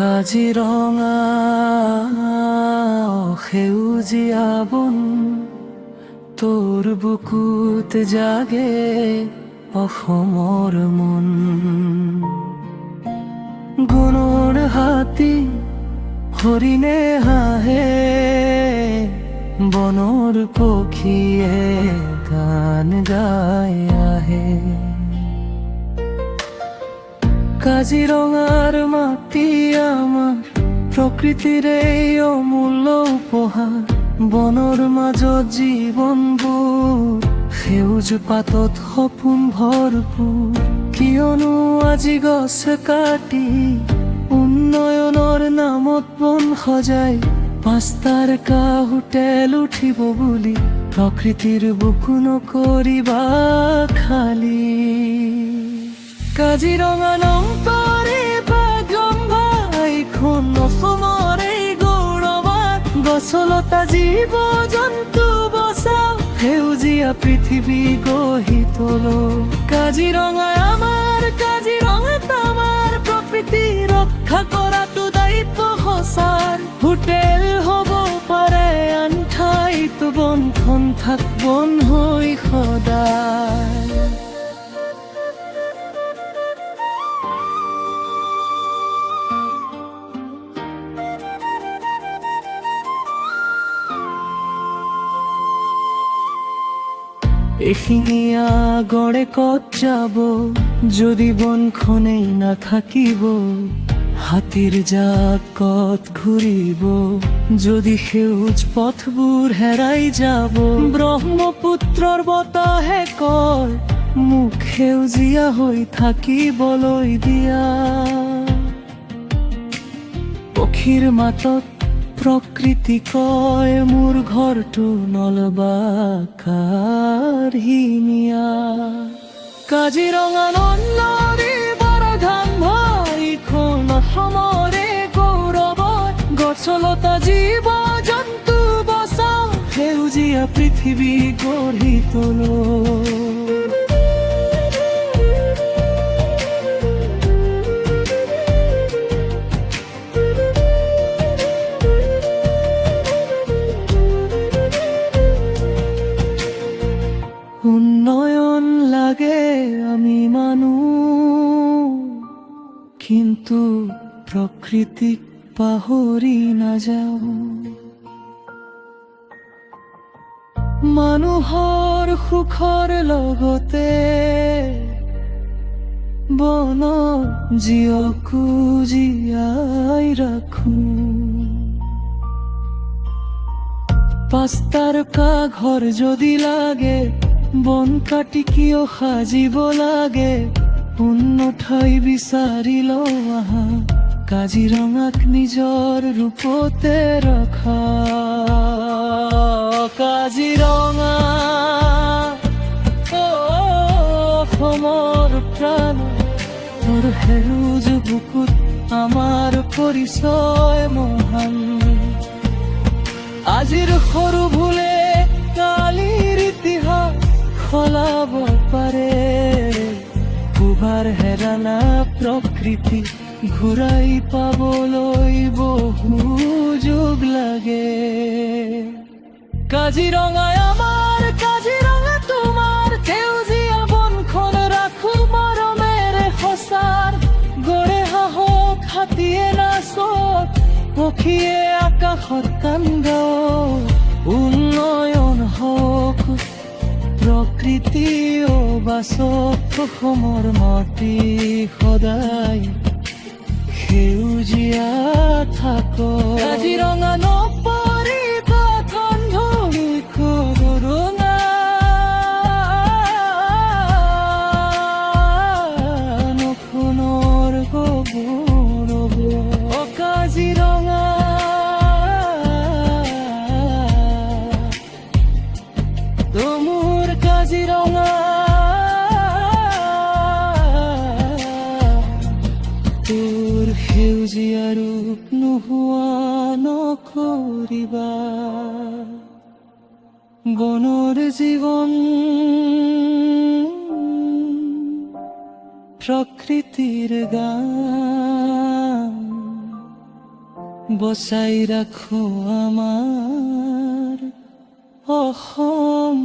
কাজিৰঙা সেউজীয়া বন, তোৰ বুকুত জাগে অসমৰ মন। গুণৰ হাতী হৰিণে হাঁহে, বনৰ পক্ষীয়ে গান গাই আহে। কাজিৰঙাৰ মাটি আমাৰ প্ৰকৃতিৰ এই অমূল্য উপহাৰ। বনৰ মাজত জীৱনবোৰ, সেউজ পাতত সপোন ভৰপূৰ। কিয়নো আজি গছ কাটি উন্নয়নৰ নামত বন সজাই পাঁচতাৰকা হোটেল উঠিব বুলি প্ৰকৃতিৰ বুকু নকৰিবা খালী। কাজিৰঙা নাম পাৰে ভাগ্যম্ভাইখন অসমৰ এই গৌৰৱাত। গছলতা জীৱ জন্তু বচাও, সেউজীয়া পৃথিৱী গঢ়ি তোলো। কাজিৰঙা আমাৰ, কাজিৰঙাত আমাৰ, প্ৰকৃতি ৰক্ষা কৰাটো দায়িত্ব সঁচাৰ। হোটেল হ'ব পাৰে আন ঠাইত, বনখন থাক বন হৈ সদায়। এশিঙীয়া গড়ে ক'ত যাব যদি বনখনেই নাথাকিব? হাতীৰ জাক ক'ত ঘূৰিব যদি সেউজ পথবোৰ হেৰাই যাব? ব্ৰহ্মপুত্ৰৰ বতাহে কয় মোক সেউজীয়া হৈ থাকিবলৈ দিয়া। পক্ষীৰ মাতত প্ৰকৃতি কয় মোৰ ঘৰটো নলবাকাৰহিঙীয়া। কাজিৰঙা নদী বৰধান ভাইখন অসমৰে গৌৰৱ। গছলতা জীৱ জন্তু বচাও, সেউজীয়া পৃথিৱী গঢ়ি তোলো। উন্নয়ন লাগে আমি মানুহ, কিন্তু প্ৰকৃতিক পাহৰি নাযাওঁ। মানুহৰ সুখৰ লগতে বন জীৱকো জীয়াই ৰাখো। পাঁচতাৰকা ঘৰ যদি লাগে, বন কাটি কিয় সাজিব লাগে? পূৰ্ণ ঠাই বিচাৰি লওঁ আহা, কাজিৰঙাক নিজৰ ৰূপতে ৰখা। কাজিৰঙা অসমৰ প্ৰাণ, তোৰ সেউজ বুকুত আমাৰ পৰিচয় মহান। আজিৰ সৰু ভুলে কালিৰ ইতিহাস সলাব পাৰে। দুবাৰ হেৰানা প্ৰকৃতি ঘূৰাই পাবলৈ বহু যুগ লাগে। কাজিৰঙা আমাৰ, কাজিৰঙা তোমাৰ, সেউজীয়া বনখন ৰাখো মৰমেৰে সঁচাৰ। গড়ে হাঁহক, হাতীয়ে নাচক, পক্ষীয়ে আকাশত গান গাওক। উন্নয়ন হওক, প্ৰকৃতিও বাচক, অসমৰ মাটি সদায় সেউজীয়া থাকক। কাজিৰঙা নপৰিবা ধৰি খুৰুঙা, নখনৰ গৌৰৱ। কাজিৰঙা মোৰ কাজিৰঙা, তোৰ সেউজীয়া ৰূপ নোহোৱা নকৰিবা। বনৰ জীৱন প্ৰকৃতিৰ গান। বচাই ৰাখো আমাৰ অসম